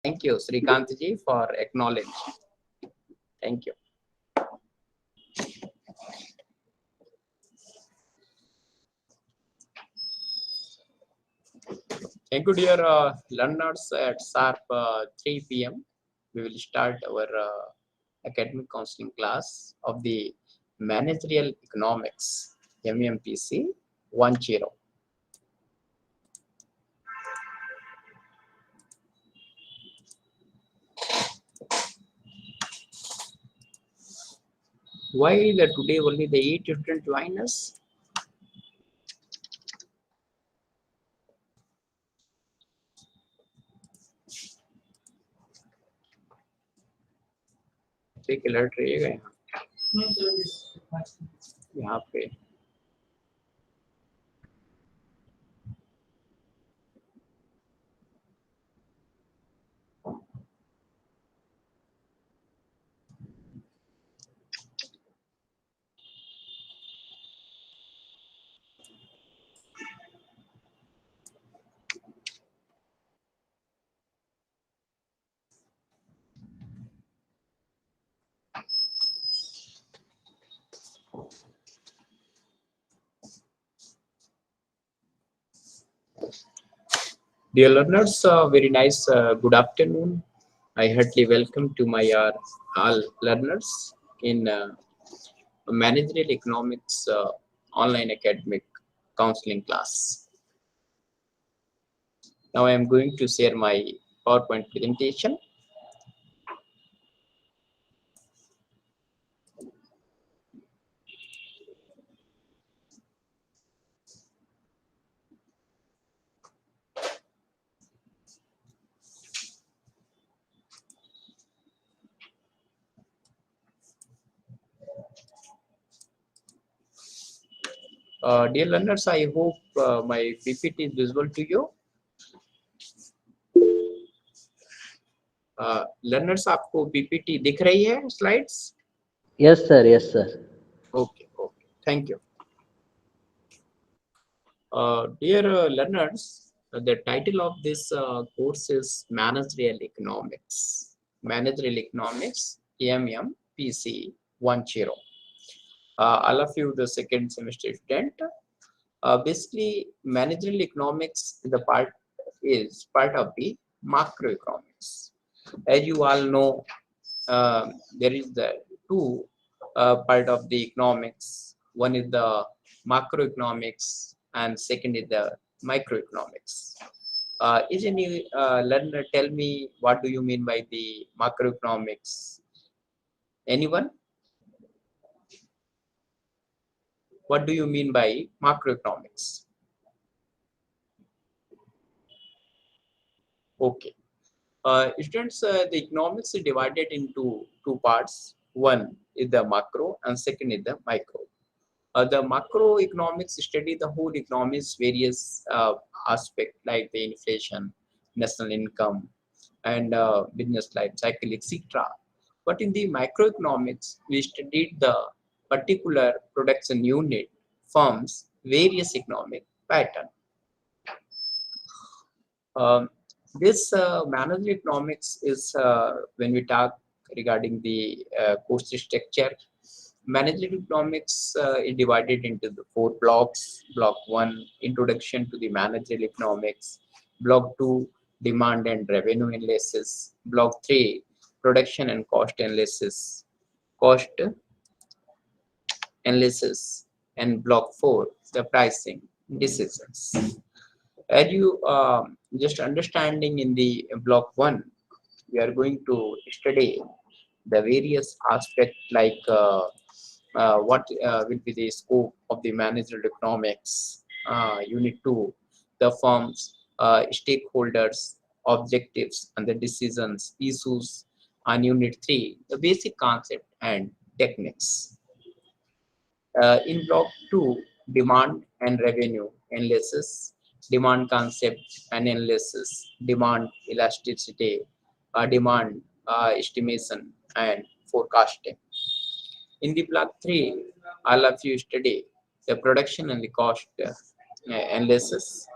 Thank you, Srikant ji, for acknowledging. Thank you. Thank you, dear learners. At sharp 3 p.m., we will start our academic counseling class of the Managerial Economics, MMPC-010. Why today only the 8 students join us? एक alert रहेगा यहाँ पे. Dear learners, very nice good afternoon. I heartily welcome to my all learners in Managerial Economics online academic counseling class. Now I am going to share my PowerPoint presentation. Dear learners, I hope my PPT is visible to you. Learners, आपको PPT दिख रही है slides? Yes, sir. Yes, sir. Okay. Thank you. Dear learners, the title of this course is Managerial Economics. Managerial Economics, MMPC-010. All of you, the second semester student. Basically, managerial economics is part of the macroeconomics. As you all know, there is the two part of the economics. One is the macroeconomics and second is the microeconomics. Is any learner tell me what do you mean by the macroeconomics? Anyone? What do you mean by macroeconomics? Okay. Students, the economics is divided into two parts. One is the macro and second is the micro. The macroeconomics study the whole economy's various aspects like the inflation, national income, and business life cycle, etc. But in the microeconomics, we studied the particular production unit, firms, various economic pattern. This managerial economics is when we talk regarding the course structure. Managerial economics is divided into the 4 blocks. Block 1, Introduction to the Managerial Economics. Block 2, Demand and Revenue Analysis. Block 3, Production and Cost Analysis. Cost Analysis. And Block 4, the Pricing Decisions. As you just understanding in the block 1, we are going to study the various aspects like what will be the scope of the managerial economics. Unit 2, the firms, stakeholders, objectives and the decisions, issues. On Unit 3, the basic concept and techniques. In block 2, demand and revenue analysis, demand concept and analysis, demand elasticity, demand estimation and forecasting. In the block 3, all of you study the production and the cost analysis,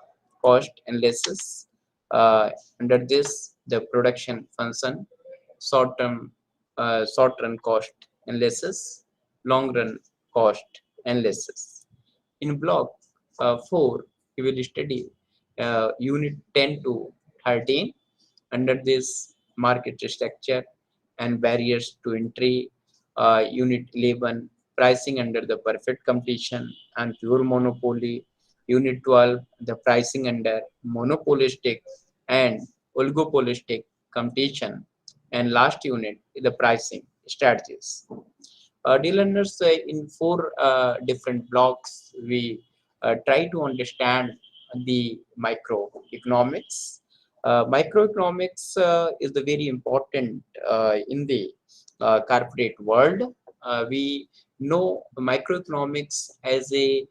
cost analysis. Under this, the production function, short run cost analysis, long run cost analysis. In block 4, we will study unit 10 to 13 under this market structure and barriers to entry, unit 11 pricing under the perfect competition and pure monopoly, unit 12 the pricing under monopolistic and oligopolistic competition, and last unit is the pricing strategies. Dear learners, in four different blocks we try to understand the microeconomics. Microeconomics is the very important in the corporate world. We know microeconomics as a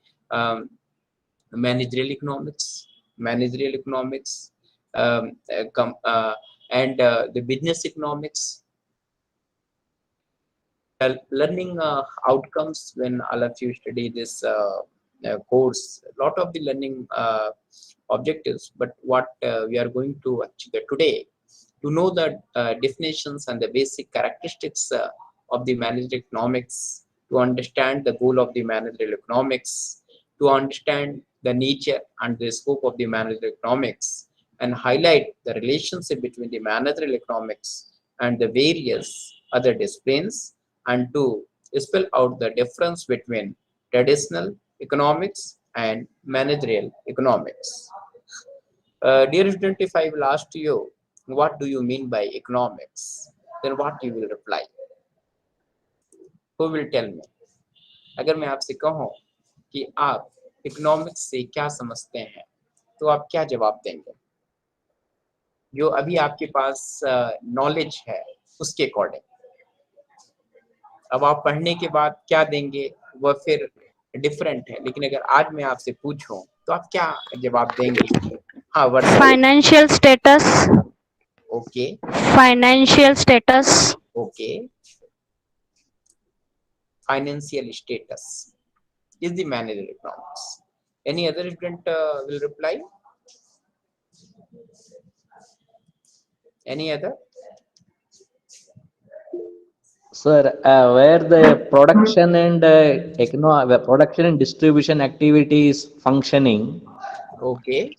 managerial economics, um, uh, com- uh, and the business economics. Learning outcomes when all of you study this course, a lot of the learning objectives, but what we are going to achieve today, to know the definitions and the basic characteristics of the managerial economics, to understand the goal of the managerial economics, to understand the nature and the scope of the managerial economics, and highlight the relationship between the managerial economics and the various other disciplines, and to spell out the difference between traditional economics and managerial economics. Dear student, if I will ask you, what do you mean by economics? Then what you will reply? Who will tell me? अगर मैं आपसे कहूँ कि आप economics से क्या समझते हैं, तो आप क्या जवाब देंगे? जो अभी आपके पास नॉलेज है उसके अकॉर्डिंग। अब आप पढ़ने के बाद क्या देंगे वह फिर डिफरेंट है, लेकिन अगर आज मैं आपसे पूछूं तो आप क्या जवाब देंगे? हाँ, वर्षा। Financial status. Okay Financial status. Okay, financial status is the managerial economics. Any other student will reply? Any other? Sir, where the production and where production and distribution activity is functioning, Okay,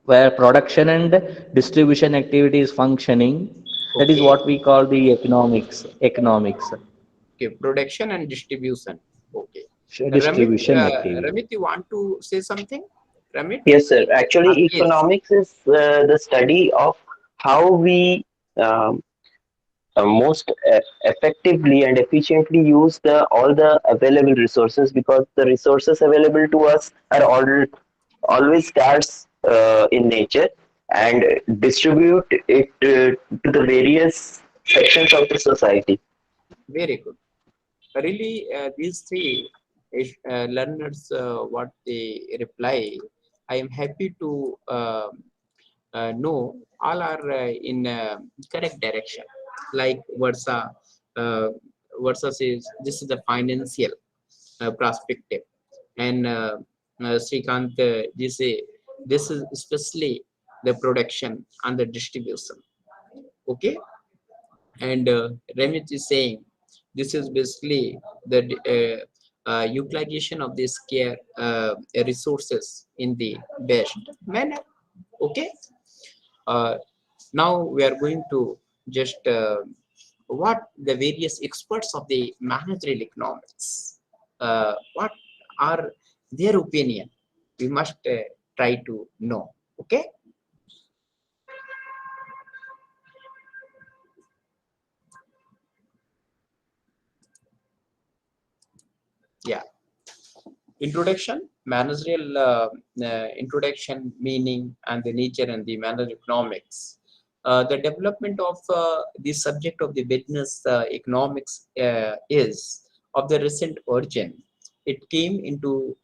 where production and distribution activity is functioning, that is okay, what we call the economics. okay. Production and distribution. Okay. Ramit, Distribution activity. Ramit, you want to say something? Ramit? Yes, sir. Actually, Please. economics is the study of how we um, most effectively and efficiently use the all the available resources, because the resources available to us are always scarce in nature, and distribute it to the various sections of the society. Very good. Really, these three learners, what they reply, I am happy to know all are in correct direction. Like uh, Versa says, this is the financial perspective, and Srikant ji say this is especially the production and the distribution. Okay, and Remit is saying this is basically the utilization of the scarce resources in the best manner. Okay, uh, now we are going to just what the various experts of the managerial economics, what are their opinion, we must try to know. Okay, yeah. Introduction, managerial introduction, meaning and the nature and the managerial economics. The development of the subject of the business economics is of the recent origin. It came into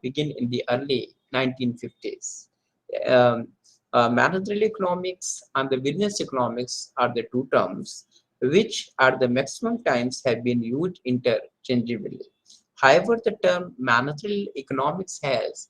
begin in the early 1950s. Um, Managerial economics and the business economics are the two terms which at the maximum times have been used interchangeably. However, the term managerial economics has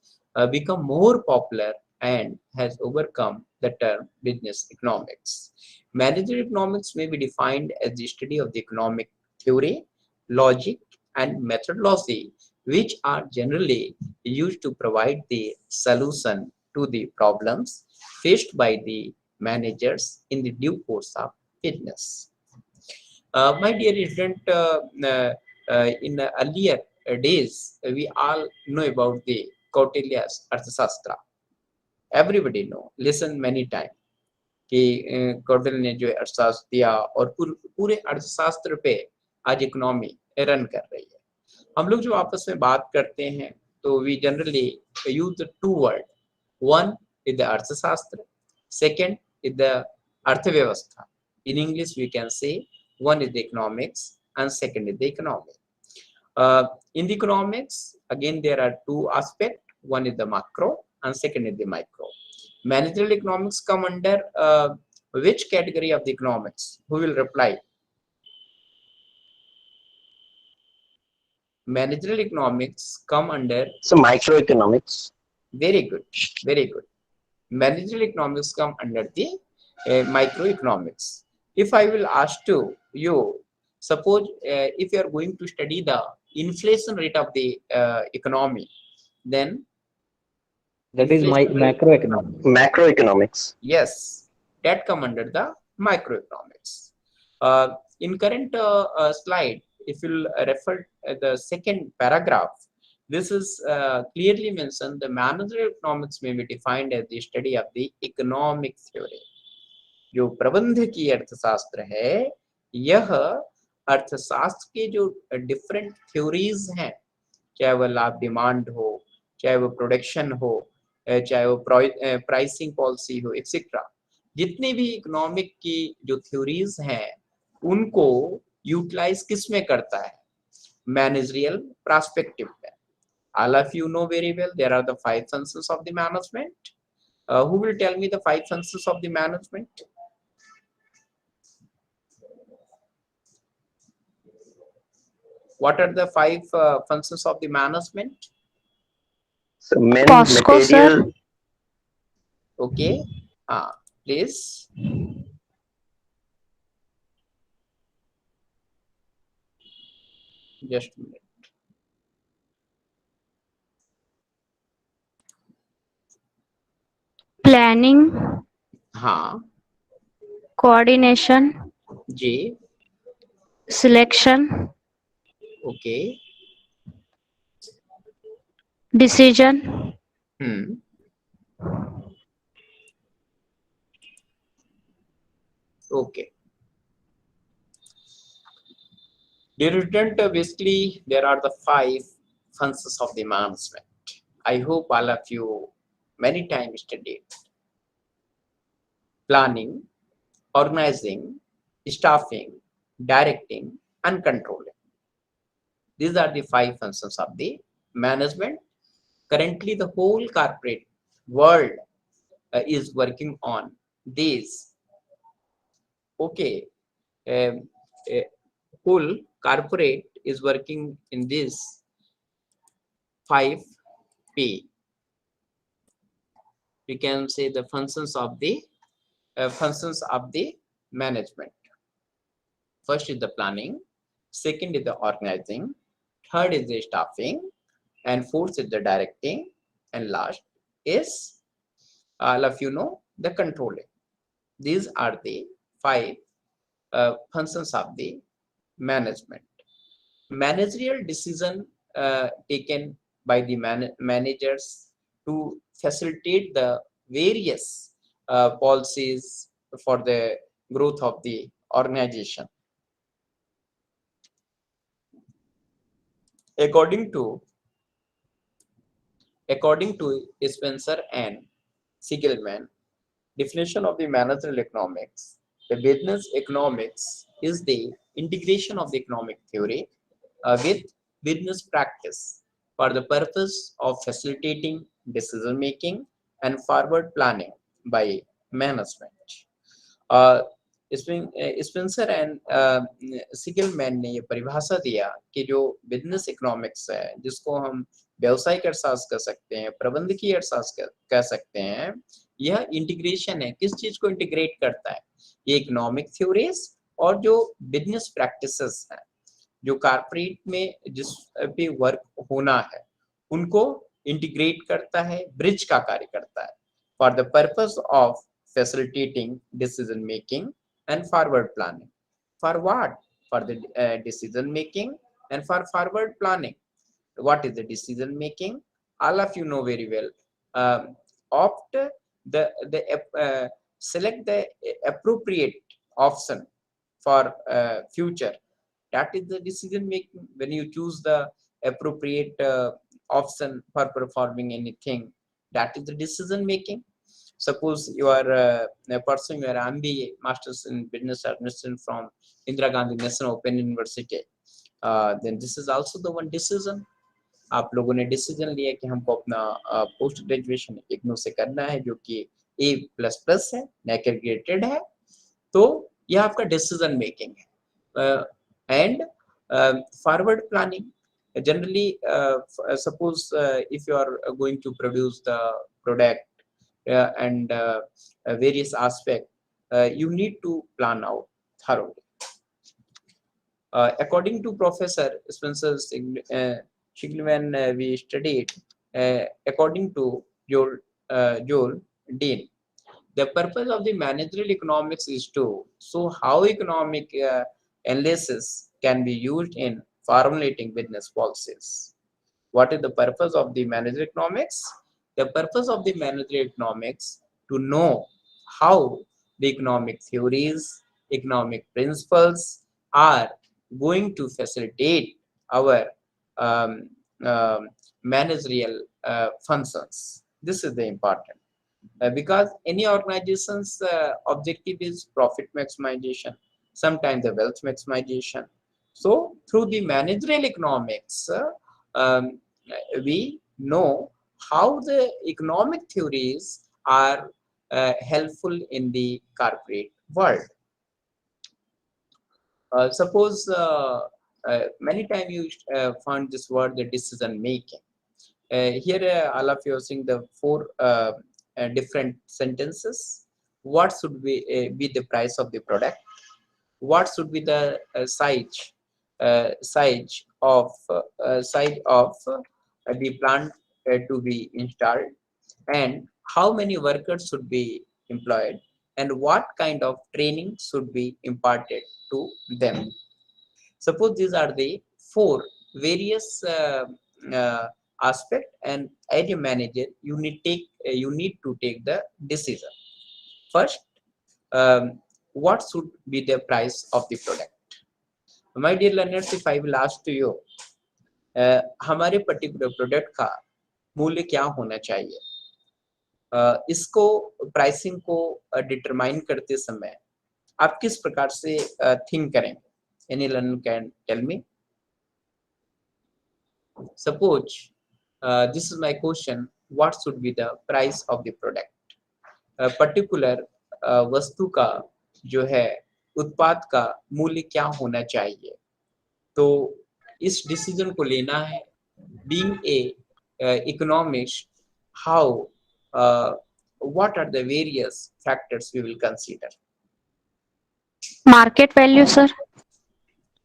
become more popular and has overcome the term business economics. Managerial economics may be defined as the study of the economic theory, logic, and methodology, which are generally used to provide the solution to the problems faced by the managers in the due course of business. My dear student, in the earlier days, we all know about the Kautilya's Arthashastra. Everybody know, listen many times कि कौटिल्य ने जो अर्थशास्त्र दिया और पूरे अर्थशास्त्र पे आज इकोनॉमी रन कर रही है. हम लोग जो आपस में बात करते हैं तो we generally use two word. One is the अर्थशास्त्र, सेकंड इज द अर्थव्यवस्था. In English we can say one is the economics and second is the economic. In the economics again there are two aspects, one is the macro and second is the micro. Managerial economics come under which category of the economics? Who will reply? Managerial economics come under So microeconomics. very good, very good. Managerial economics come under the microeconomics. If I will ask to you, suppose if you are going to study the inflation rate of the economy, then That is my inflation rate, macroeconomics. Macroeconomics. yes, that come under the microeconomics. In current slide, if you'll refer the second paragraph, this is clearly mentioned the managerial economics may be defined as the study of the economic theory. जो प्रबंधकीय अर्थशास्त्र है, यह अर्थशास्त्र के जो different theories हैं, चाहे वह लाभ डिमांड हो, चाहे वो प्रोडक्शन हो, चाहे वो प्राइसिंग पॉलिसी हो, एक्सेट्रा, जितने भी इकोनॉमिक की जो थ्योरीज हैं उनको यूटिलाइज किस में करता है? मैनेजरियल पर्सपेक्टिव में. All of you know very well there are the 5 functions of the management. Who will tell me the 5 functions of the management? What are the 5 functions of the management? So men, POSCO, material. sir. Okay, please. Just a minute. Planning, हाँ coordination, ji. selection, Okay. decision, Okay. Dear student, basically there are the 5 functions of the management. I hope all of you many times studied. Planning, organizing, staffing, directing, and controlling. These are the 5 functions of the management. Currently, the whole corporate world is working on these. Okay, whole corporate is working in this 5P. We can say the functions of the management. First is the planning, second is the organizing, third is the staffing, and fourth is the directing, and last is, all of you know, the controlling. These are the 5 functions of the management. Managerial decision taken by the managers to facilitate the various policies for the growth of the organization. According to Spencer and Siegelman definition of the managerial economics, the business economics is the integration of the economic theory with business practice for the purpose of facilitating decision making and forward planning by management. Spencer and Siegelman ने ये परिभाषा दिया कि जो business economics है, जिसको हम व्यवसायिक अर्थशास्त्र कह सकते हैं, प्रबंधकीय अर्थशास्त्र कह सकते हैं, यह इंटीग्रेशन है, किस चीज को इंटीग्रेट करता है, ये इकोनॉमिक थ्योरीज और जो बिजनेस प्रैक्टिसेस हैं, जो कारपोरेट में जिस पे वर्क होना है, उनको इंटीग्रेट करता है, ब्रिज का कार्य करता है, for the purpose of facilitating decision making and forward planning. For what? For the decision making and for forward planning. What is the decision making? All of you know very well. Opt select the appropriate option for future. That is the decision making. When you choose the appropriate option for performing anything, that is the decision making. Suppose you are pursuing your MBA, Masters in Business Administration from Indira Gandhi National Open University. Then this is also the one decision. आप लोगों ने decision लिया कि हमको अपना post graduation IGNOU से करना है, जो कि A++ है, नेकेग्रेटेड है, तो यह आपका डिसीजन मेकिंग है. And forward planning, generally suppose if you are going to produce the product and various aspect, you need to plan out thoroughly. According to Professor Spencer Shigleman, we studied, according to Joel Dean, the purpose of the managerial economics is to show how economic analysis can be used in formulating business policies. What is the purpose of the managerial economics? The purpose of the managerial economics to know how the economic theories, economic principles are going to facilitate our um, managerial functions. This is the important, because any organization's objective is profit maximization, sometimes the wealth maximization. So through the managerial economics, um, we know how the economic theories are helpful in the corporate world. Suppose many times you found this word, the decision making. Here all of you are seeing the four different sentences. What should be the price of the product? What should be the size of the plant to be installed, and how many workers should be employed, and what kind of training should be imparted to them. Suppose these are the four various aspect, and as a manager you need to take the decision. First, what should be the price of the product? My dear learners, if I will ask to you, हमारे particular product का मूल्य क्या होना चाहिए, इसको pricing को determine करते समय आप किस प्रकार से थिंक करेंगे? Any learner can tell me? Suppose this is my question, what should be the price of the product? Particular वस्तु का जो है, उत्पाद का मूल्य क्या होना चाहिए, तो इस डिसीजन को लेना है. Being a economist, how what are the various factors we will consider? Market value, sir.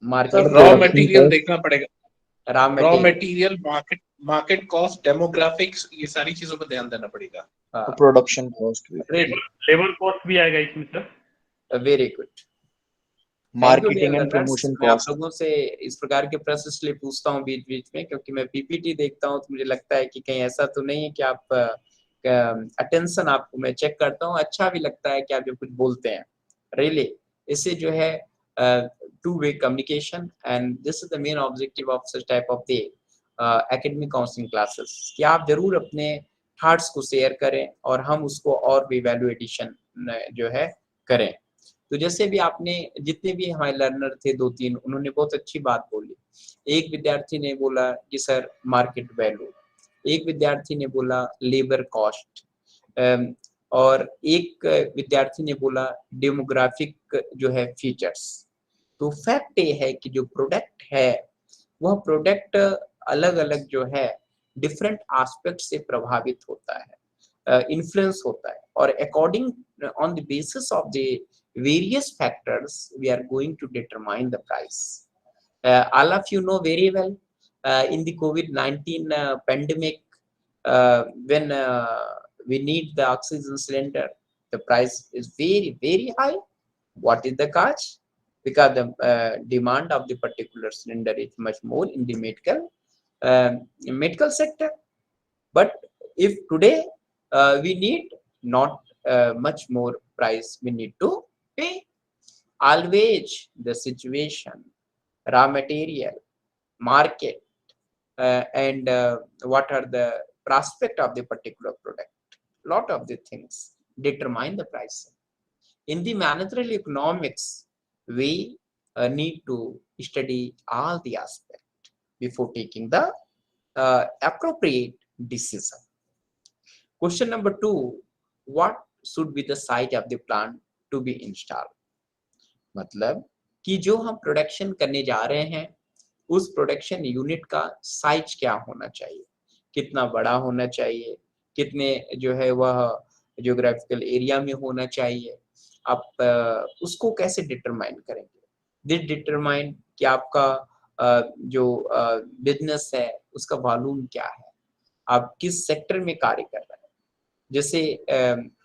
Market raw material देखना पड़ेगा, raw raw material, material, market cost, demographics, ये सारी चीजों पर ध्यान देना पड़ेगा. प्रोडक्शन कॉस्ट भी, लेबर कॉस्ट भी आएगा इसमें sir. Very good. Marketing and promotion मैं आप कॉस्ट. लोगों से इस प्रकार के प्रश्न इसलिए पूछता हूँ बीच बीच में, क्योंकि मैं पीपीटी देखता हूँ तो मुझे लगता है कि कहीं ऐसा तो नहीं है कि आप अटेंशन आपको मैं चेक करता हूँ, अच्छा भी लगता है कि आप जो कुछ बोलते हैं, रियली इससे जो है two-way communication, and this is the main objective of such type of the academic counseling classes, कि आप जरूर अपने थॉट्स को शेयर करें और हम उसको और भी वैल्यू एडिशन जो है करें. तो जैसे भी आपने जितने भी हमारे लर्नर थे 2-3, उन्होंने बहुत अच्छी बात बोली. एक विद्यार्थी ने बोला कि सर मार्केट वैल्यू, एक विद्यार्थी ने बोला लेबर कॉस्ट, और एक विद्यार्थी ने बोला डेमोग्राफिक जो है फीचर्स. तो फैक्ट ये है कि जो प्रोडक्ट है वह प्रोडक्ट अलग अलग जो है डिफरेंट एस्पेक्ट से प्रभावित होता है. इन्फ्लुएंस होता है, और according on the basis of the various factors we are going to determine the price. All of you know very well, in the COVID-19 pandemic, when we need the oxygen cylinder, the price is very, very high. What is the cause? Because the demand of the particular cylinder is much more in the medical sector. But if today we need not much more price we need to pay. Always the situation, raw material, market, and what are the prospect of the particular product, lot of the things determine the pricing. In the managerial economics, we need to study all the aspects before taking the appropriate decision. Question number 2, what should be the size of the plant to be installed? मतलब कि जो हम production करने जा रहे हैं उस production unit का साइज क्या होना चाहिए, कितना बड़ा होना चाहिए, कितने जो है वह जियोग्राफिकल एरिया में होना चाहिए, आप उसको कैसे डिटरमाइन करेंगे? दिस डिटरमाइन कि आपका जो बिजनेस है उसका वॉल्यूम क्या है, आप किस सेक्टर में कार्य कर रहे हैं। जैसे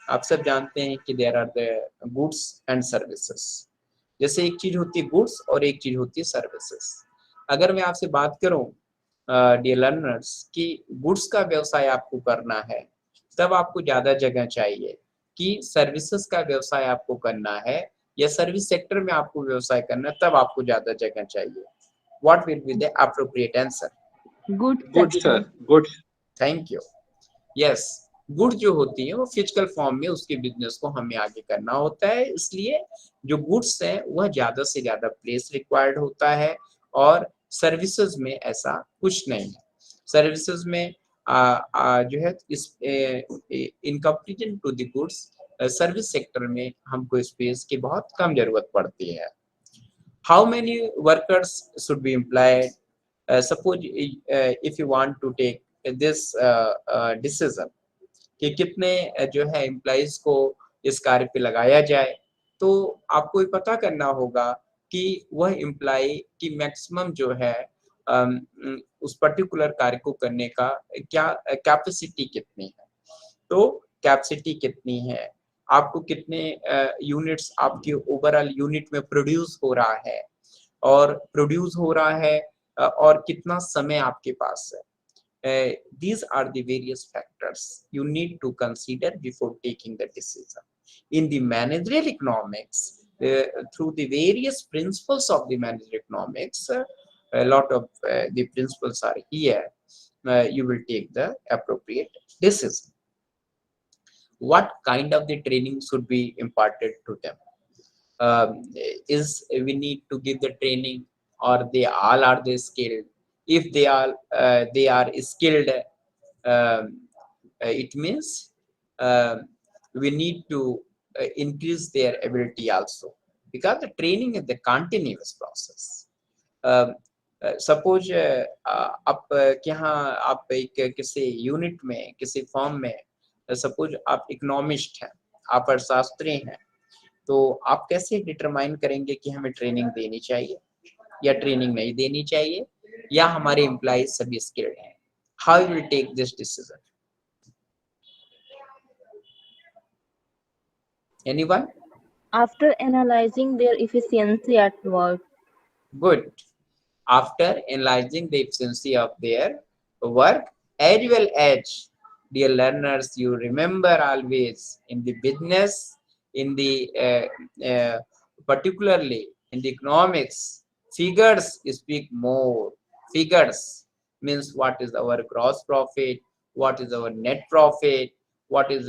आप सब जानते हैं कि there are the goods and services. जैसे एक चीज होती है गुड्स और एक चीज होती है सर्विसेज। अगर मैं आपसे बात करूं डियर लर्नर्स कि गुड्स का व्यवसाय आपको करना है तब आपको ज्यादा जगह चाहिए, कि सर्विसेज का व्यवसाय आपको करना है या सर्विस सेक्टर में आपको व्यवसाय करना है तब आपको ज्यादा जगह चाहिए। What will be the appropriate answer? Good sir, good. Thank you. Yes, good जो होती है वो फिजिकल फॉर्म में उसके बिजनेस को हमें आगे करना होता है, इसलिए जो गुड्स है वह ज्यादा से ज्यादा प्लेस रिक्वायर्ड होता है और सर्विसेज में ऐसा कुछ नहीं है। सर्विसेज में जो है इस in comparison to the goods service sector में हमको स्पेस की बहुत कम जरूरत पड़ती है। How many workers should be employed? Suppose if you want to take this decision कि कितने जो है एम्प्लॉइज को इस कार्य पे लगाया जाए, तो आपको ये पता करना होगा कि वह एम्प्लॉय की मैक्सिमम जो है उस पर्टिकुलर कार्य को करने का क्या कैपेसिटी कितनी है। तो कैपेसिटी कितनी है, आपको कितने यूनिट्स आपके ओवरऑल यूनिट में प्रोड्यूस हो रहा है और प्रोड्यूस हो रहा है और कितना समय आपके पास है। These are the various factors you need to consider before taking the decision. In the managerial economics, through the various principles of the managerial economics, a lot of the principles are here. You will take the appropriate decision. What kind of the training should be imparted to them? Is we need to give the training or they all are they skilled? If they are skilled, it means we need to increase their ability also, because the training is the continuous process. Suppose आप यहाँ आप एक किसी unit में किसी form में suppose आप economist हैं, आप अर्थशास्त्री हैं, तो आप कैसे डिटरमाइन करेंगे कि हमें ट्रेनिंग देनी चाहिए या ट्रेनिंग नहीं देनी चाहिए, या हमारे एम्प्लॉइज सभी स्किल्ड हैं? How will take this decision? Anyone? After analyzing their efficiency at work. Good. After analyzing the efficiency of their work, as well as, dear learners, you remember always in the business, in the particularly in the economics, figures speak more. Figures means what is our gross profit, what is our net profit, what is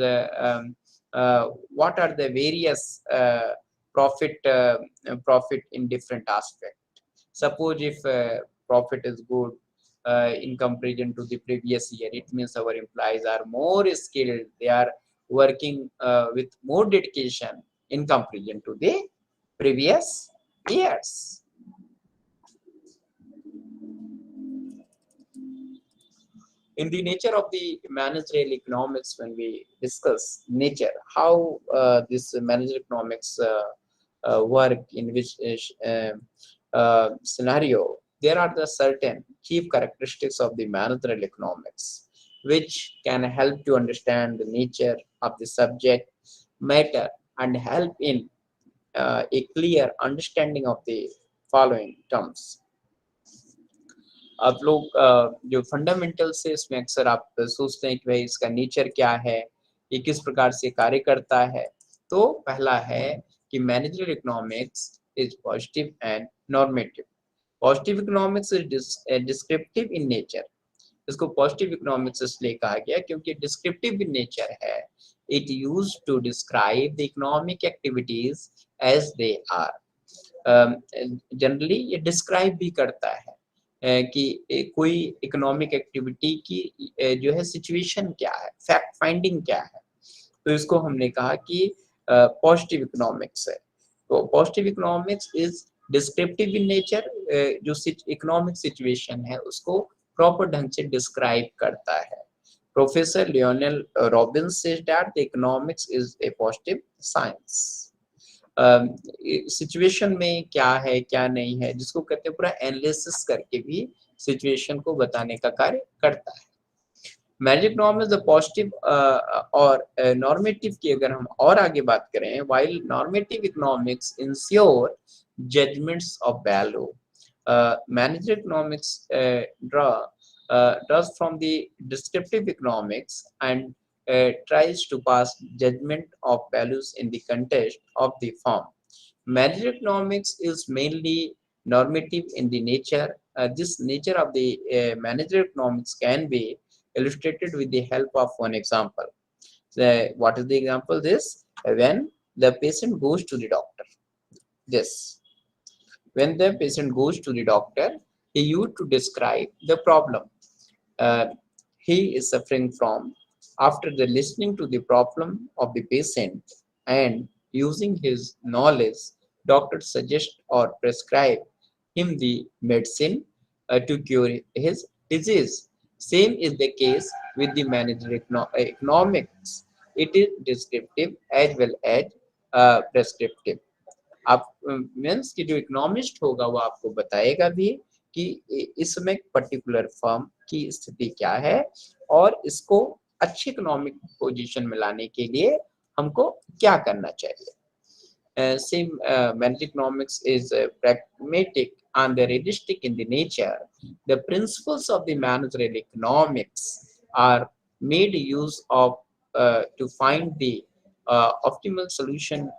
what are the various profit in different aspects. Suppose if profit is good in comparison to the previous year, it means our employees are more skilled, they are working with more dedication in comparison to the previous years. In the nature of the managerial economics, when we discuss nature, how this managerial economics work in which scenario, there are the certain chief characteristics of the managerial economics which can help to understand the nature of the subject matter and help in a clear understanding of the following terms. आप लोग जो fundamental से इसमें अक्सर आप सोचते हैं कि भाई इसका नेचर क्या है, ये किस प्रकार से कार्य करता है। तो पहला है कि managerial economics is positive and normative. Positive economics is descriptive in nature. इसको पॉजिटिव इकोनॉमिक्स इसलिए कहा गया क्योंकि डिस्क्रिप्टिव इन नेचर है। It use to describe the economic activities as they are. Generally ये डिस्क्राइब भी करता है कि कोई इकोनॉमिक एक्टिविटी की जो है सिचुएशन क्या है, फैक्ट फाइंडिंग क्या है। तो इसको हमने कहा कि पॉजिटिव इकोनॉमिक्स है। तो positive economics is descriptive in nature, जो इकोनॉमिक सिचुएशन है उसको प्रॉपर ढंग से डिस्क्राइब करता है। Professor Lionel Robins said that the economics is a positive science. Situation में क्या है क्या नहीं है, जिसको कहते हैं पूरा एनालिसिस करके भी सिचुएशन को बताने का कार्य करता है। मैजिक इकोनॉमिक्स द पॉजिटिव और नॉर्मेटिव की अगर हम और आगे बात करें, while normative economics ensure judgements of value, manager economics draws from the descriptive economics and tries to pass judgment of values in the context of the firm. Managerial economics is mainly normative in the nature. This nature of the managerial economics can be illustrated with the help of one example. What is the example? This, when the patient goes to the doctor. This, when the patient goes to the doctor, he used to describe the problem he is suffering from. After the listening to the problem of the patient and using his knowledge, doctor suggest or prescribe him the medicine to cure his disease. Same is the case with the managerial economics. It is descriptive as well as prescriptive. आप means कि जो economist होगा वो आपको बताएगा भी कि इस समय पर्टिकुलर फर्म की स्थिति क्या है और इसको अच्छी इकोनॉमिक पोजीशन में लाने के लिए हमको क्या करना चाहिए। Same managerial economics is pragmatic and realistic in the nature. The principles of the managerial economics are made use of to find the optimal solution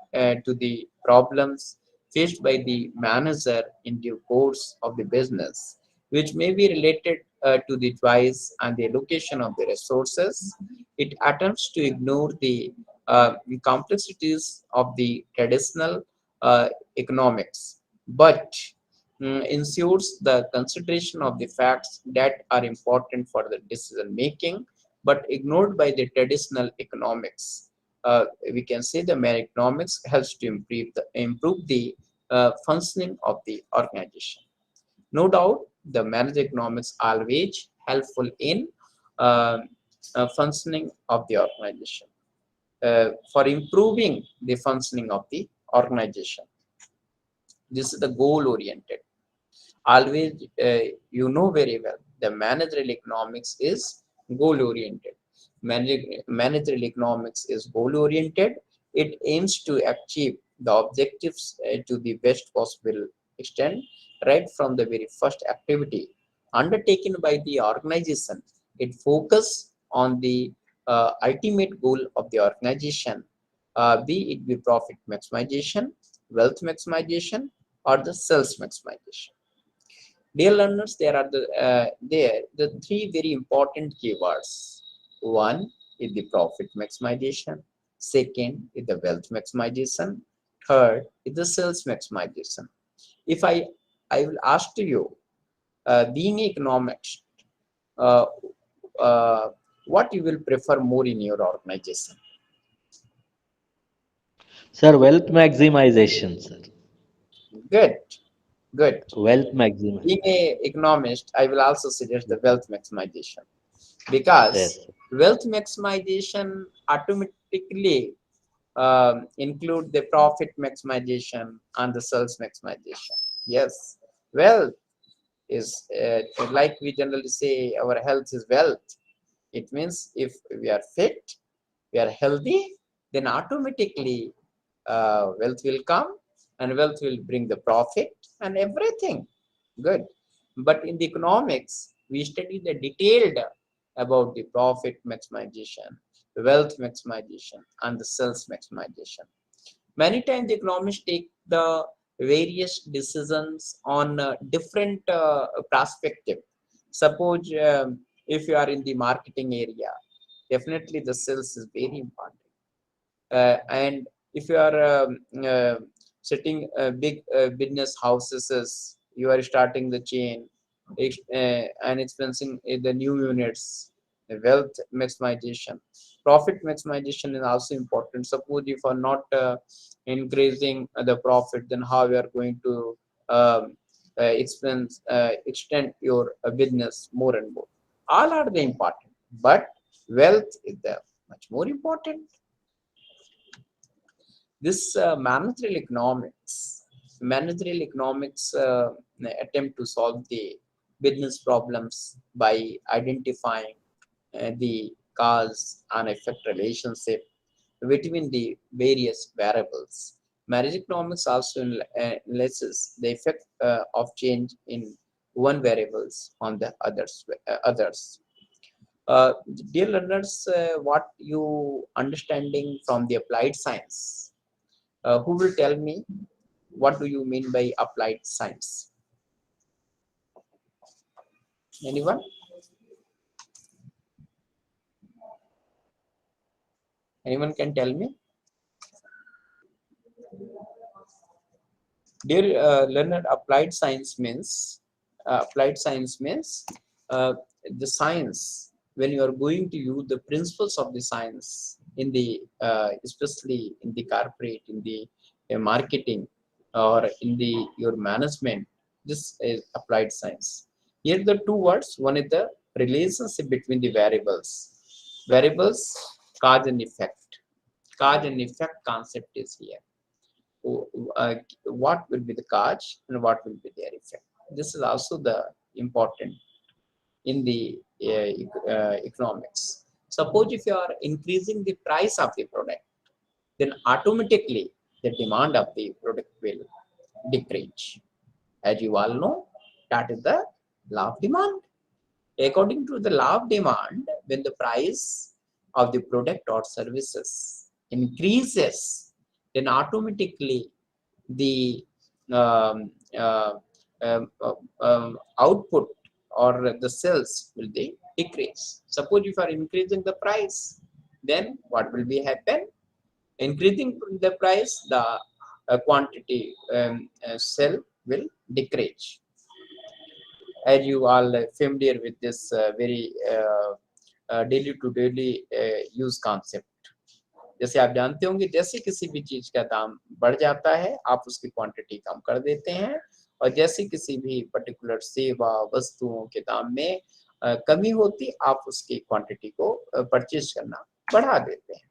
to the problems faced by the manager in due course of the business, which may be related to the choice and the allocation of the resources. It attempts to ignore the complexities of the traditional economics, but ensures the consideration of the facts that are important for the decision making, but ignored by the traditional economics. We can say the managerial economics helps to improve the functioning of the organization. No doubt, the managerial economics always helpful in functioning of the organization. For improving the functioning of the organization. This is the goal oriented. Always, you know very well, the managerial economics is goal oriented. Managerial economics is goal oriented. It aims to achieve the objectives to the best possible extent, right from the very first activity undertaken by the organization. It focuses on the ultimate goal of the organization, be it be profit maximization, wealth maximization, or the sales maximization. Dear learners, there are the three very important keywords. One is the profit maximization. Second is the wealth maximization. Third is the sales maximization. If I will ask to you, being an economist, uh, what you will prefer more in your organization? Sir, wealth maximization, sir. Good, good. Wealth maximization. Being an economist, I will also suggest the wealth maximization. because Yes. wealth maximization automatically include the profit maximization and the sales maximization. Yes, wealth is like we generally say, our health is wealth. It means if we are fit, we are healthy, then automatically wealth will come, and wealth will bring the profit and everything good. But in the economics, we study the detailed about the profit maximization, wealth maximization, and the sales maximization. Many times the economists take the various decisions on different perspective. Suppose if you are in the marketing area, definitely the sales is very important. And if you are setting big business houses, you are starting the chain and expensing the new units, the wealth maximization, profit maximization is also important. Suppose if you are not increasing the profit, then how you are going to extend your business more and more. All are the important, but wealth is the much more important. This managerial economics attempt to solve the business problems by identifying the cause and effect relationship between the various variables. Marriage economics also analyzes the effect of change in one variables on the others. Uh, Dear learners, what you understanding from the applied science? Who will tell me what do you mean by applied science? Anyone? Anyone can tell me? Dear learner, applied science means uh, the science when you are going to use the principles of the science in the especially in the corporate, in the marketing, or in the your management. This is applied science. Here the two words. One is the relationship between the variables, cause and effect. Cause and effect concept is here. uh, what will be the cause and what will be their effect. This is also the important in the economics. Suppose if you are increasing the price of the product, then automatically the demand of the product will decrease. As you all know, that is the law of demand. According to the law of demand, when the price of the product or services increases, then automatically the um, uh, output or the sales will be decrease. Suppose if you are increasing the price, then what will be happen? Increasing the price, the quantity sell will decrease. As you all familiar with this very daily to daily use concept. जैसे आप जानते होंगे, जैसे किसी भी चीज का दाम बढ़ जाता है, आप उसकी क्वांटिटी कम कर देते हैं, और जैसे किसी भी पर्टिकुलर सेवा वस्तुओं के दाम में कमी होती, आप उसकी क्वांटिटी को परचेज करना बढ़ा देते हैं.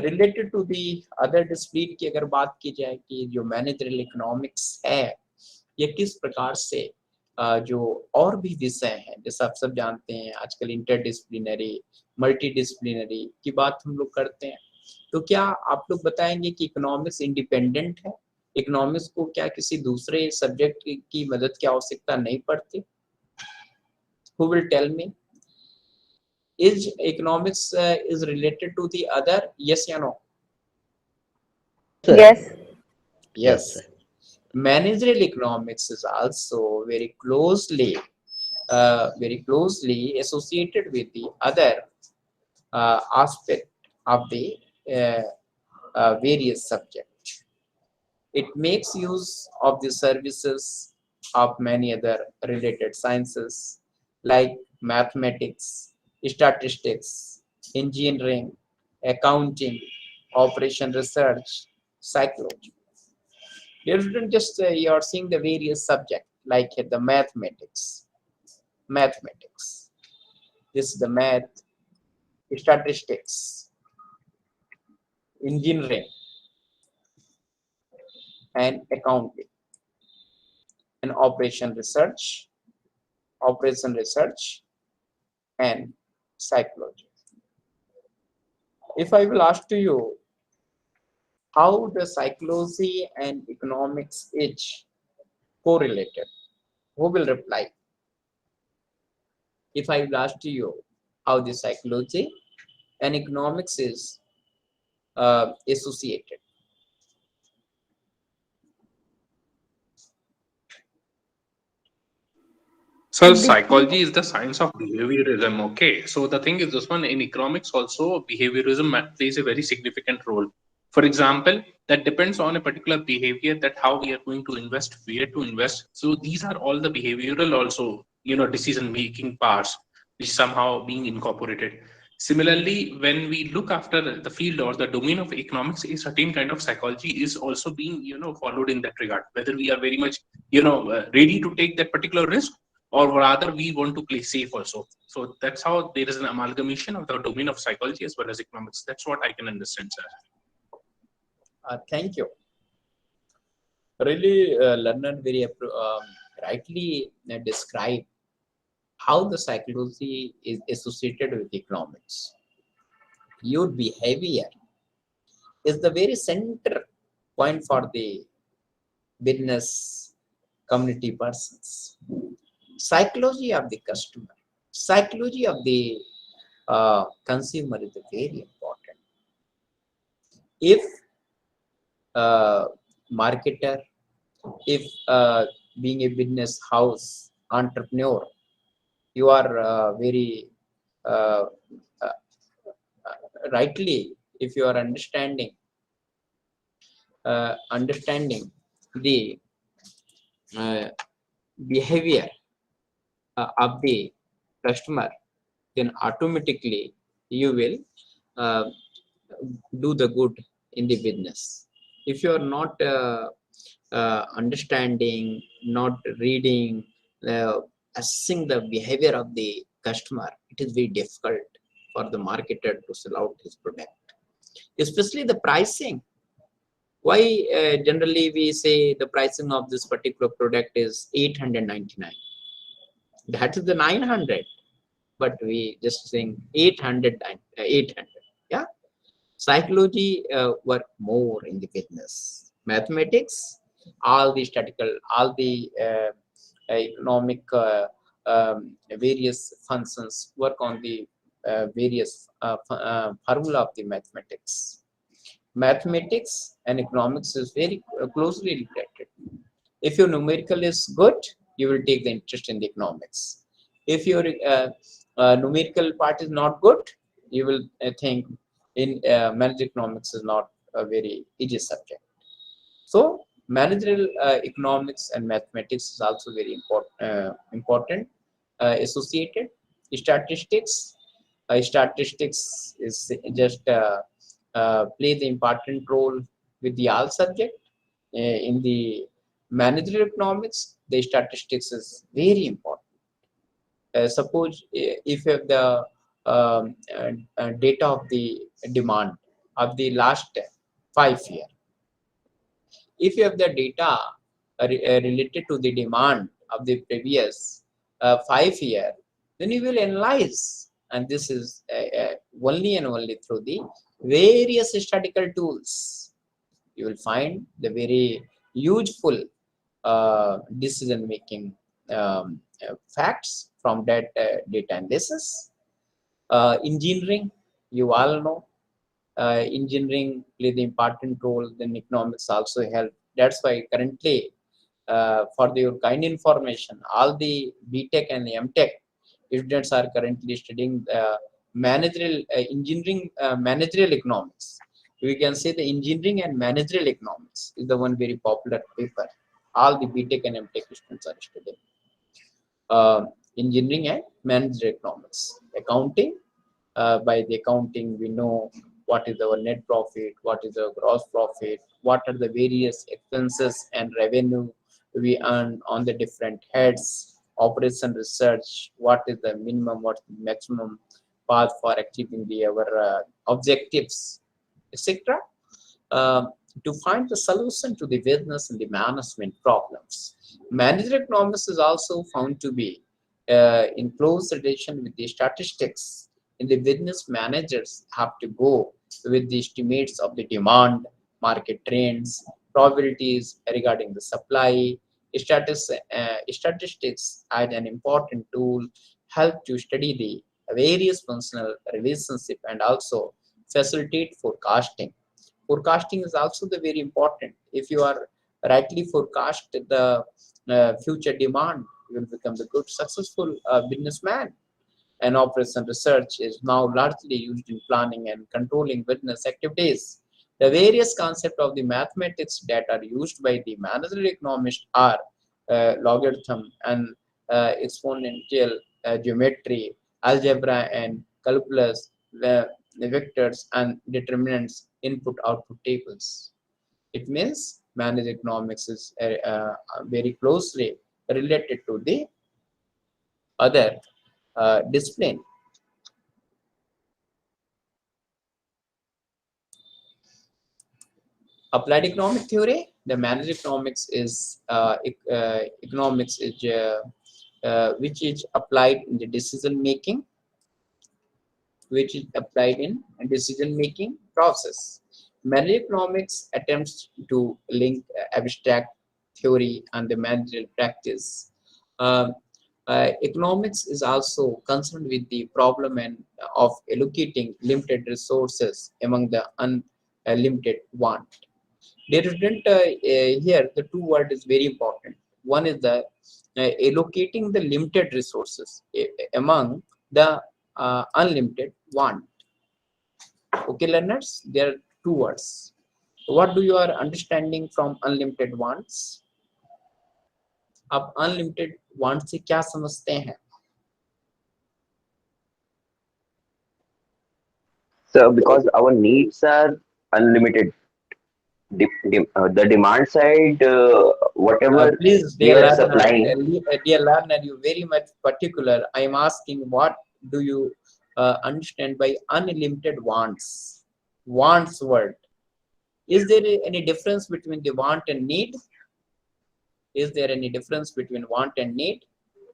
Related to the other discipline की अगर बात की जाए कि जो मैनेजरल इकोनॉमिक्स है, ये किस प्रकार से जो और भी विषय हैं, जैसे आप सब जानते हैं आजकल इंटरडिसिप्लिनरी, मल्टीडिसिप्लिनरी की बात हम लोग करते हैं, तो क्या आप लोग बताएंगे कि इकोनॉमिक्स इंडिपेंडेंट है? इकोनॉमिक्स को क्या किसी दूसरे सब्जेक्ट की मदद की आवश्यकता नहीं पड़ती? Who will tell me? Is economics is related to the other? Yes or no? Sir. Yes. Yes. Sir. Managerial economics is also very closely associated with the other aspect of the various subjects. It makes use of the services of many other related sciences like mathematics, statistics, engineering, accounting, operation research, psychology. You don't just you are seeing the various subjects like the mathematics. This is the math, statistics, engineering, and accounting, and operation research, and psychology. If I will ask to you how the psychology and economics is correlated, who will reply? If I will ask to you how the psychology and economics is associated. So psychology is the science of behaviorism. Okay. So the thing is this one in economics also behaviorism plays a very significant role. For example, that depends on a particular behavior that how we are going to invest, where to invest. So these are all the behavioral also, decision making parts which somehow being incorporated. Similarly, when we look after the field or the domain of economics, a certain kind of psychology is also being, followed in that regard. Whether we are very much, ready to take that particular risk or rather we want to play safe also. So that's how there is an amalgamation of the domain of psychology as well as economics. That's what I can understand, sir. Thank you. Really, learner very rightly describe how the psychology is associated with economics. Your behavior is the very center point for the business community persons. Psychology of the customer, psychology of the consumer is very important. If marketer, if being a business house entrepreneur, you are very uh, uh, rightly, if you are understanding the uh, behavior of the customer, then automatically you will uh, do the good in the business. If you are not understanding, not reading, assessing the behavior of the customer, it is very difficult for the marketer to sell out his product. Especially the pricing. Why generally we say the pricing of this particular product is 899? That is the 900, but we just saying 800, 800. Yeah. Psychology work more in the business. Mathematics, all the statistical, all the economic various functions work on the various formula of the mathematics. Mathematics and economics is very closely related. If your numerical is good, you will take the interest in the economics. If your numerical part is not good, you will think in managed economics is not a very easy subject. So managerial economics and mathematics is also very important associated. Statistics, statistics is just play the important role with the all subject. In the managerial economics, the statistics is very important. Suppose if you have the data of the demand of the last 5 years, if you have the data related to the demand of the previous 5 years, then you will analyze, and this is only and only through the various statistical tools. You will find the very useful decision making facts from that data analysis. Engineering, you all know, engineering play the important role, then economics also help. That's why currently, for your kind information, all the BTech and MTech students are currently studying managerial engineering, managerial economics. We can say the engineering and managerial economics is the one very popular paper. All the BTech and MTech students are studying engineering and managerial economics. Accounting, by the accounting, we know what is our net profit, what is our gross profit, what are the various expenses and revenue we earn on the different heads. operation research, what is the minimum, what is the maximum path for achieving our objectives, etc. um, to find the solution to the business and the management problems. Manager economics is also found to be in close relation with the statistics. In the business, managers have to go with the estimates of the demand, market trends, probabilities regarding the supply. Statistics as an important tool help to study the various functional relationship and also facilitate forecasting. Forecasting is also the very important. If you are rightly forecast the future demand, you will become the good successful businessman. And operation research is now largely used in planning and controlling business activities. The various concepts of the mathematics that are used by the managerial economist are logarithm and exponential geometry, algebra and calculus, vectors and determinants, input output tables. It means managed economics is very closely related to the other discipline. Applied economic theory, the managed economics is economics is which is applied in the decision making, which is applied in a decision making process. Managed economics attempts to link abstract theory and the managerial practice. Um, Economics is also concerned with the problem and of allocating limited resources among the unlimited want. There isn't here the two word is very important. One is the allocating the limited resources among the unlimited want. Okay, learners, there are two words. What do you are understanding from unlimited wants? आप unlimited wants से क्या समझते हैं? So because our needs are unlimited, the demand side, whatever Please, we are supplying. dear learner, you very much particular. I am asking, what do you understand by unlimited wants? Wants word. Is there any difference between the want and need? Is there any difference between want and need?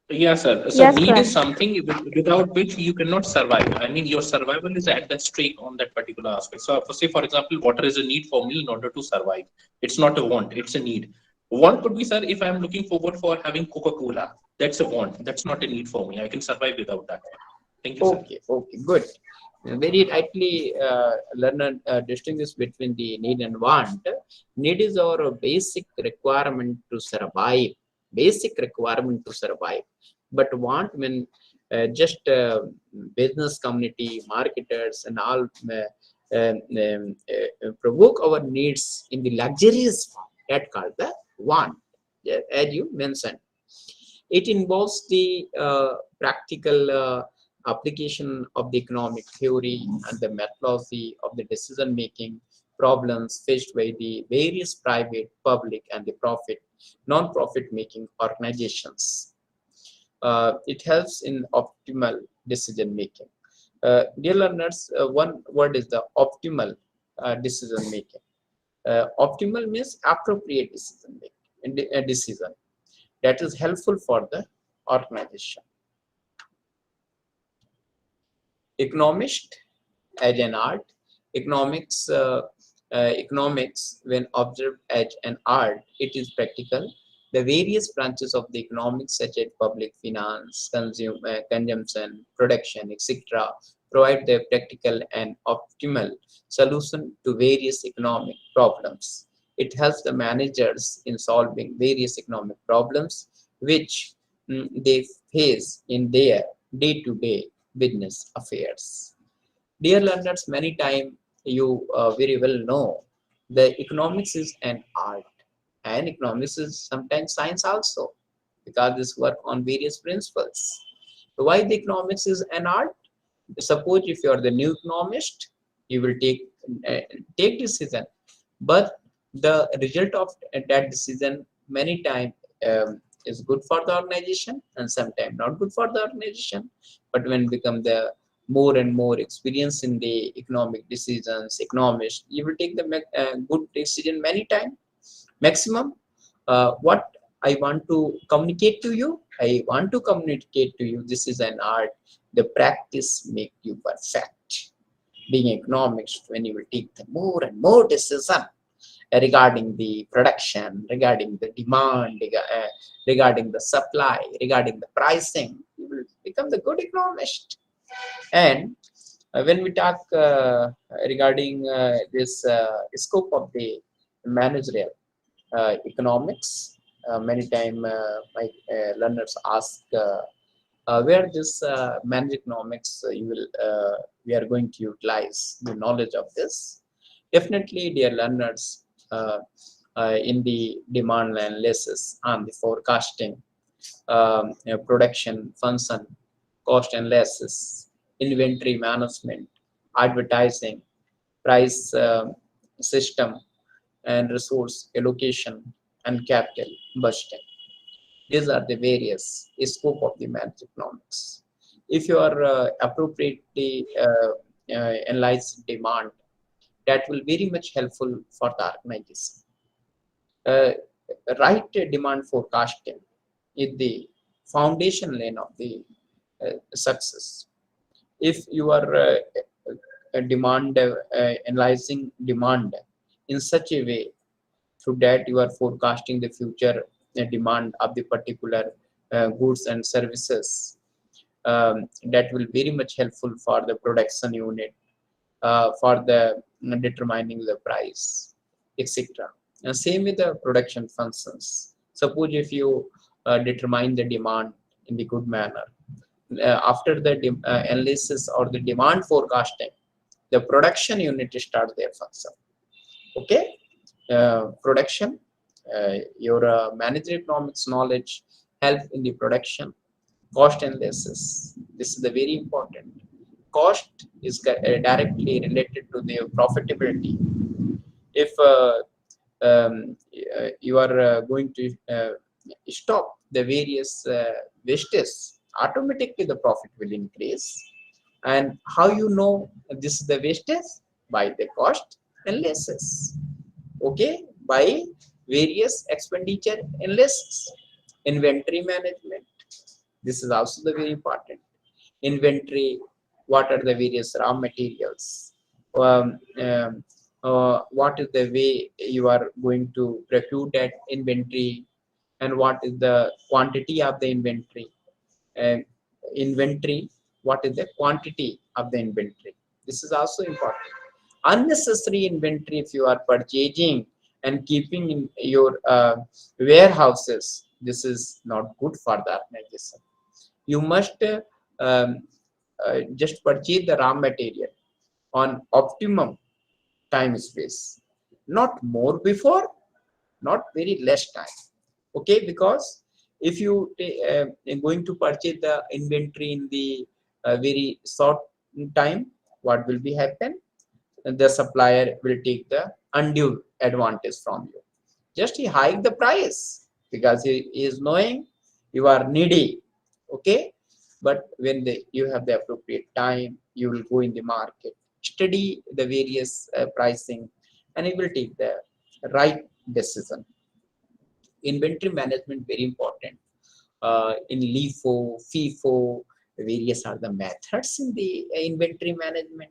Yeah, sir. So Yes, need sir. is something without which you cannot survive. I mean, your survival is at the stake on that particular aspect. So, say for example, water is a need for me in order to survive. It's not a want; it's a need. Want could be, sir, if I'm looking forward for having Coca-Cola. That's a want. That's not a need for me. I can survive without that. Thank you, sir. Okay, okay, good. Very rightly, learner distinguish between the need and want. Need is our basic requirement to survive. Basic requirement to survive. But want, when just business community, marketers, and all provoke our needs in the luxurious form. That called the want, as you mentioned. It involves the practical application of the economic theory and the methodology of the decision-making problems faced by the various private, public, and the non-profit making organizations. It helps in optimal decision-making. Dear learners, one word is the optimal decision-making. Optimal means appropriate decision-making, decision that is helpful for the organization. Economist as an art, economics, economics when observed as an art, it is practical. The various branches of the economics, such as public finance, consumption, production, etc., provide the practical and optimal solution to various economic problems. It helps the managers in solving various economic problems which they face in their day-to-day business affairs. Dear learners, many times you very well know the economics is an art, and economics is sometimes science also, because this work on various principles. So why the economics is an art? Suppose if you are the new economist, you will take decision, but the result of that decision many times is good for the organization and sometimes not good for the organization. But when become the more and more experience in the economic decisions, economist, you will take the good decision many times maximum. What I want to communicate to you, I want to communicate to you, this is an art. The practice make you perfect. Being economics, when you will take the more and more decision regarding the production, regarding the demand, regarding the supply, regarding the pricing, you will become the good economist. And when we talk regarding this scope of the managerial economics, many time my learners ask where this managed economics you will we are going to utilize the knowledge of this. Definitely, dear learners, in the demand analysis and the forecasting, production function, cost analysis, inventory management, advertising, price system, and resource allocation and capital budgeting. These are the various scope of the managed economics. If you are appropriately analyze demand, that will very much helpful for the organization. Uh, right demand forecasting is the foundation lane of the success. If you are demand analyzing demand in such a way through that you are forecasting the future demand of the particular goods and services, that will very much helpful for the production unit, for the determining the price, etc. And same with the production functions. Suppose if you determine the demand in the good manner, after the analysis or the demand forecasting, the production unit starts their function. Okay, production, your manager economics knowledge help in the production. Cost analysis, this is the very important. Cost is directly related to the profitability. If you are going to stop the various wastage, automatically the profit will increase. And how you know this is the wastage? By the cost analysis. Okay, by various expenditure analysis. Inventory management, this is also the very important. Inventory, what are the various raw materials, what is the way you are going to procure that inventory, and what is the quantity of the inventory. And inventory, what is the quantity of the inventory, this is also important. Unnecessary inventory if you are purchasing and keeping in your warehouses, this is not good for the organization. You must just purchase the raw material on optimum time space, not more before, not very less time. Okay, because if you are going to purchase the inventory in the very short time, what will be happen? The supplier will take the undue advantage from you. Just he hike the price because he is knowing you are needy. Okay, but when you have the appropriate time, you will go in the market, study the various pricing, and you will take the right decision. Inventory management very important. In LIFO, FIFO, various are the methods in the inventory management.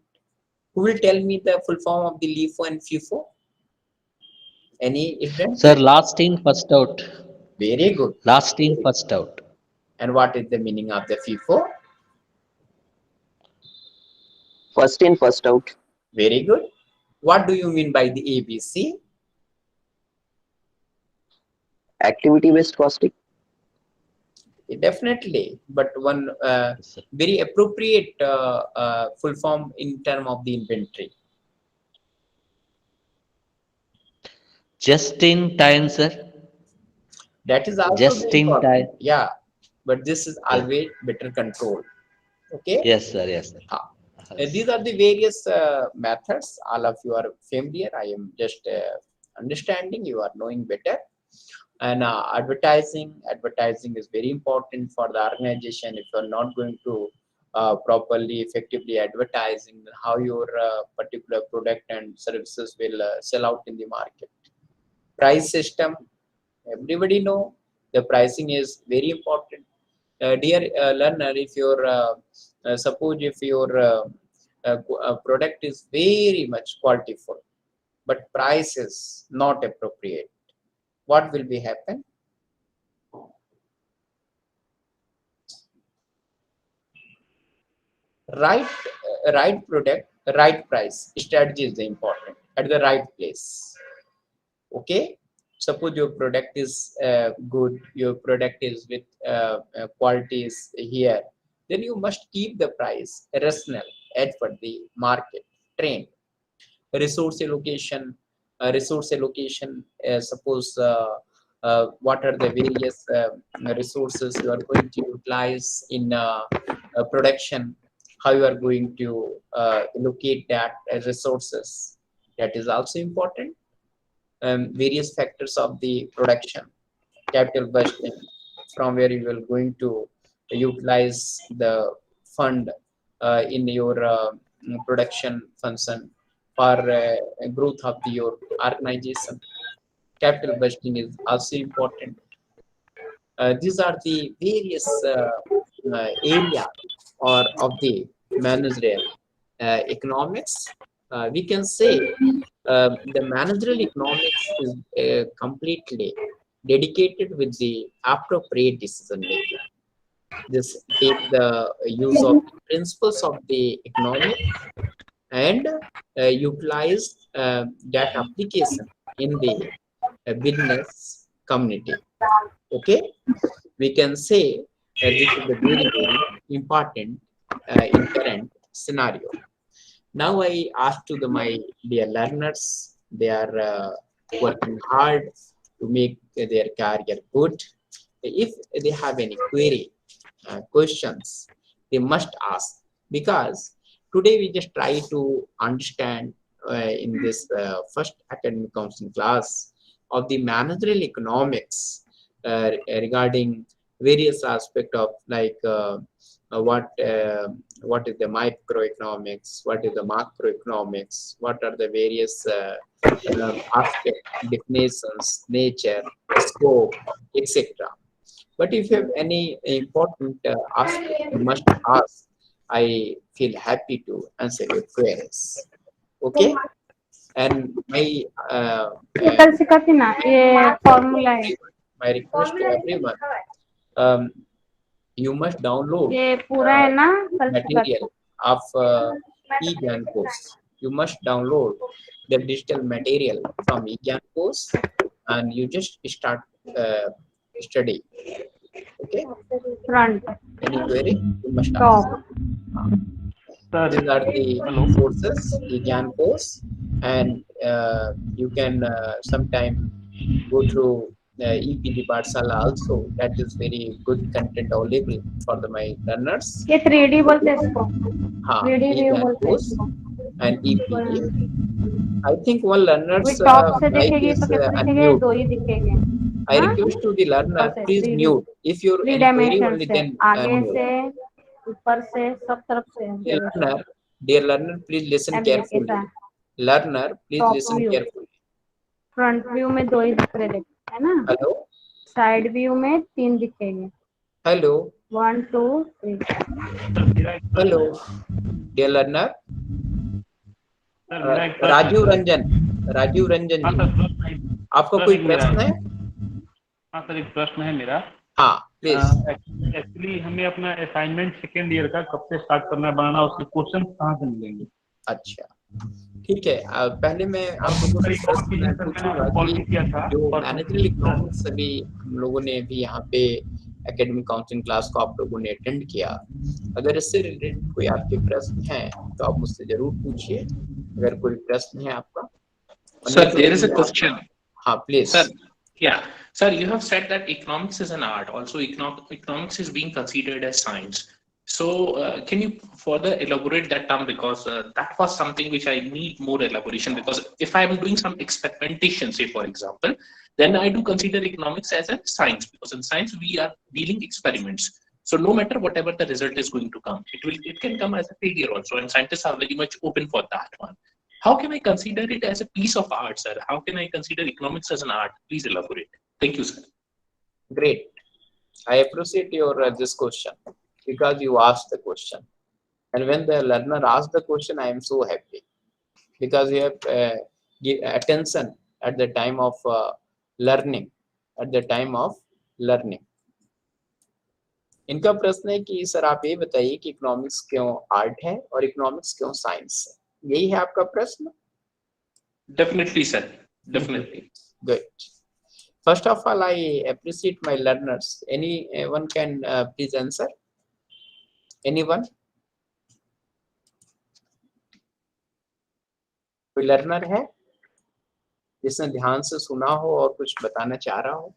Who will tell me the full form of the LIFO and FIFO? Any student? Sir, last in, first out. Very good. Last in, first out. And what is the meaning of the FIFO? First in, first out. Very good. What do you mean by the ABC? Activity-based costing. Definitely, but one very appropriate full form in term of the inventory. Just in time, sir. That is also Just very in important. time. Yeah, but this is always better control. Okay. Yes, sir. Yes, sir. These are the various methods. All of you are familiar. I am just understanding. You are knowing better. And advertising is very important for the organization. If you're not going to properly, effectively advertising, how your particular product and services will sell out in the market. Price system, everybody know the pricing is very important. Dear learner, if your suppose if your product is very much qualityful, but price is not appropriate, what will be happen? Right, right product, right price strategy is important at the right place. Okay, suppose your product is good, your product is with quality is here, then you must keep the price rational as per the market trend. Resource allocation, suppose what are the various resources you are going to utilize in production, how you are going to allocate that as resources, that is also important. Various factors of the production, capital budgeting, from where you will going to utilize the fund in your production function for growth of your organization. Capital budgeting is also important. These are the various area or of the managerial economics. We can say the managerial economics is completely dedicated with the appropriate decision making. This take the use of principles of the economic and utilize that application in the business community. Okay, we can say this is a very important in current scenario. Now I ask to my dear learners, they are working hard to make their career good. If they have any query, questions, they must ask, because today we just try to understand in this first academic counseling class of the managerial economics regarding various aspects of like what is the microeconomics, what is the macroeconomics, what are the various aspect, definitions, nature, scope, etc. But if you have any important aspect, you must ask. I feel happy to answer your queries. Okay, and ये कल सिखाती ना ये formula है my request to everyone, um, you must download ये पूरा है ना कल सिखाती material of e-Gyan course. You must download the digital material from e-Gyan course and you just start study. Okay. Front Any query? You must ask. Top These are the sources, e-Gyan course, and you can sometime go through EPD Pathshala also. That is very good content available for my learners. ये 3D बोलते हैं इसको हाँ, 3D view e-Gyan बोलते हैं course इसको and EPD. I think one learner's way top से mic दिखेगी is तो कैसे दिखेंगे unmute. दो ही दिखेंगे I request to the learner, ऊपर से please 3D mute. If you're 3 any query dimension only, से then आगे unmute. से ऊपर से सब तरफ से Dear learner, please listen carefully. ऐसा Learner, please top listen view carefully. Front view में दो ही दिख रहे है ना Hello, साइड व्यू में 3 दिखेंगे hello, 1 2 3 hello. Dear learner, Rajiv Ranjan जी, आपका कोई प्रश्न है? हाँ सर, एक प्रश्न है मेरा। हाँ, प्लीज। एक्चुअली हमें अपना असाइनमेंट सेकेंड ईयर का कब से स्टार्ट करना है बनाना, उसके क्वेश्चन कहाँ से मिलेंगे? अच्छा, ठीक है। पहले मैं आप लोगों से प्रश्न पूछूंगा कि जो मैनेजरियल इकोनॉमिक्स अभी हम लोगों ने भी यहाँ पे एकेडमिक काउंसलिंग क्लास को आप लोगों ने अटेंड किया, अगर इससे रिलेटेड कोई आपके प्रश्न हैं तो आप मुझसे जरूर पूछिए, अगर कोई प्रश्न है आपका। Sir, there is a question. हाँ, please. Sir, yeah. Sir, you have said that economics is an art. Also, economics is being considered as science. So, can you further elaborate that term, because that was something which I need more elaboration, because if I am doing some experimentation, say for example, then I do consider economics as a science, because in science we are dealing experiments. So no matter whatever the result is going to come, it can come as a failure also, and scientists are very much open for that one. How can I consider it as a piece of art, sir? How can I consider economics as an art? Please elaborate. Thank you, sir. Great. I appreciate your this question because you asked the question. And when the learner asks the question, I am so happy because you have give attention at the time of learning. At the time of learning. इनका प्रश्न है कि sir आप ये बताइए कि economics क्यों art है और इकोनॉमिक्स क्यों साइंस है, यही है आपका प्रश्न? Definitely, sir. Definitely. Good. First of all, I appreciate my learners. Anyone can please answer? Anyone? कोई लर्नर है जिसने ध्यान से सुना हो और कुछ बताना चाह रहा हो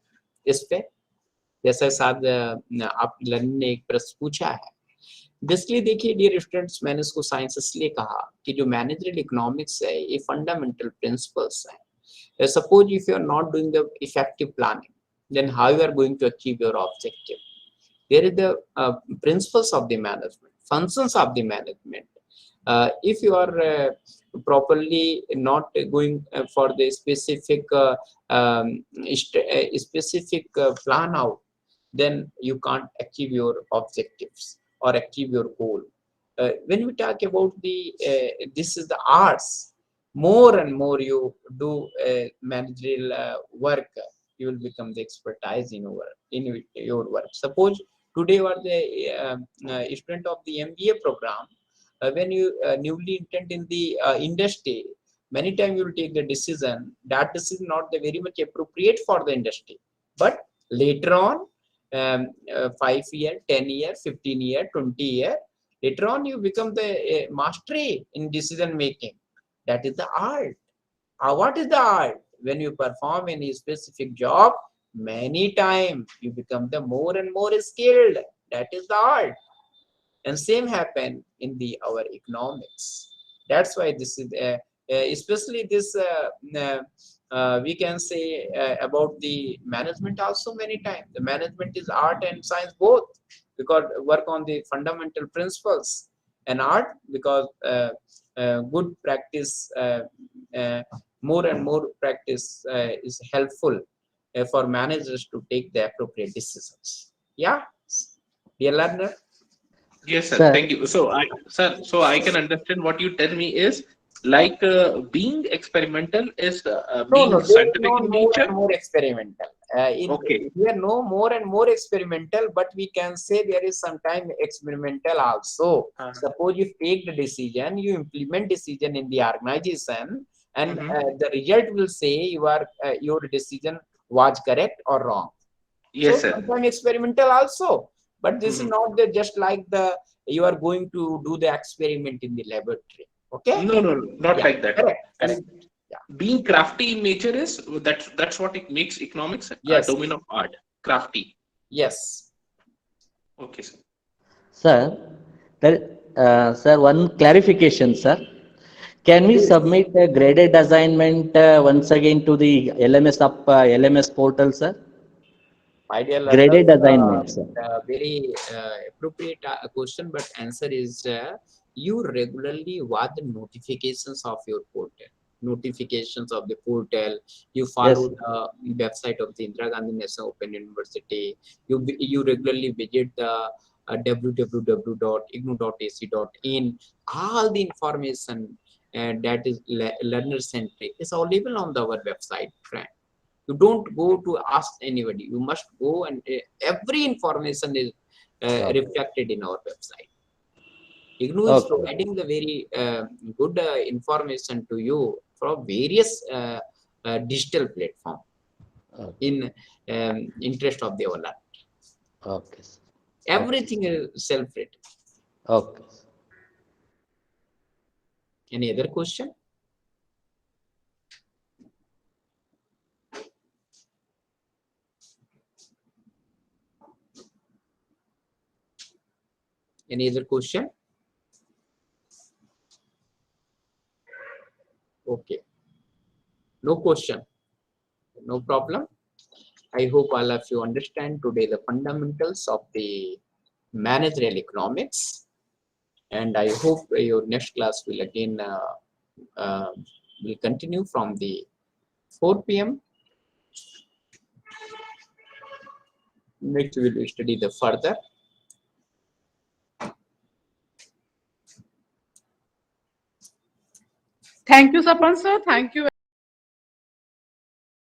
इस पे? जैसे साथ आप लर्नर ने एक प्रश्न पूछा है, बेसिकली देखिए डियर स्टूडेंट्स, मैंने इसको साइंस इसलिए कहा कि जो मैनेजरियल इकोनॉमिक्स है ये फंडामेंटल प्रिंसिपल्स हैं. Suppose if you are not doing the effective planning, then how you are going to achieve your objective? There is the principles of the management, functions of the management. If you are properly not going for the specific plan out, then you can't achieve your objectives or achieve your goal. When we talk about this is the arts, more and more you do managerial work, you will become the expertise in your work. Suppose today you are the student of the MBA program. When you newly entered in the industry, many times you will take the decision that this is not the very much appropriate for the industry. But later on, 5 year, 10 year, 15 year, 20 year, later on you become the mastery in decision making. That is the art. What is the art? When you perform any specific job, many times you become the more and more skilled. That is the art. And same happen in our economics. That's why this is especially this we can say about the management also many times. The management is art and science both, because work on the fundamental principles, and art because good practice, more and more practice is helpful for managers to take the appropriate decisions. Yeah, dear learner. Yes, sir. Sir. Thank you. So I can understand what you tell me is like being experimental is being No, there is scientific no in more nature. and more experimental. Okay. Here, no more and more experimental, but we can say there is sometime experimental also. Suppose you take the decision, you implement decision in the organization, and the result will say your decision was correct or wrong. Yes, so sir. sometimes experimental also, but this is not just like you are going to do the experiment in the laboratory. Okay? No, not like that. Correct. And being crafty in nature is that's what it makes economics a domain of art. Crafty. Yes. Okay, sir. Sir, one clarification, sir. Can we submit a graded assignment once again to the LMS portal, sir? My dear Graded learners, assignment, sir. very appropriate question, but answer is you regularly watch the notifications of your portal. Notifications of the portal. You follow the website of the Indira Gandhi National Open University. You regularly visit the www.ignu.ac.in. All the information that is learner centric is available on our website, friend. You don't go to ask anybody. You must go, and every information is reflected in our website. IGNU is providing the very good information to you from various digital platform in interest of the learner. Okay. Everything is self-written. Okay. Any other question? Any other question? Okay. No question. No problem. I hope all of you understand today the fundamentals of the managerial economics, and I hope your next class will again will continue from the 4 p.m. Next we will study the further. Thank you, Sapan sir. Thank you.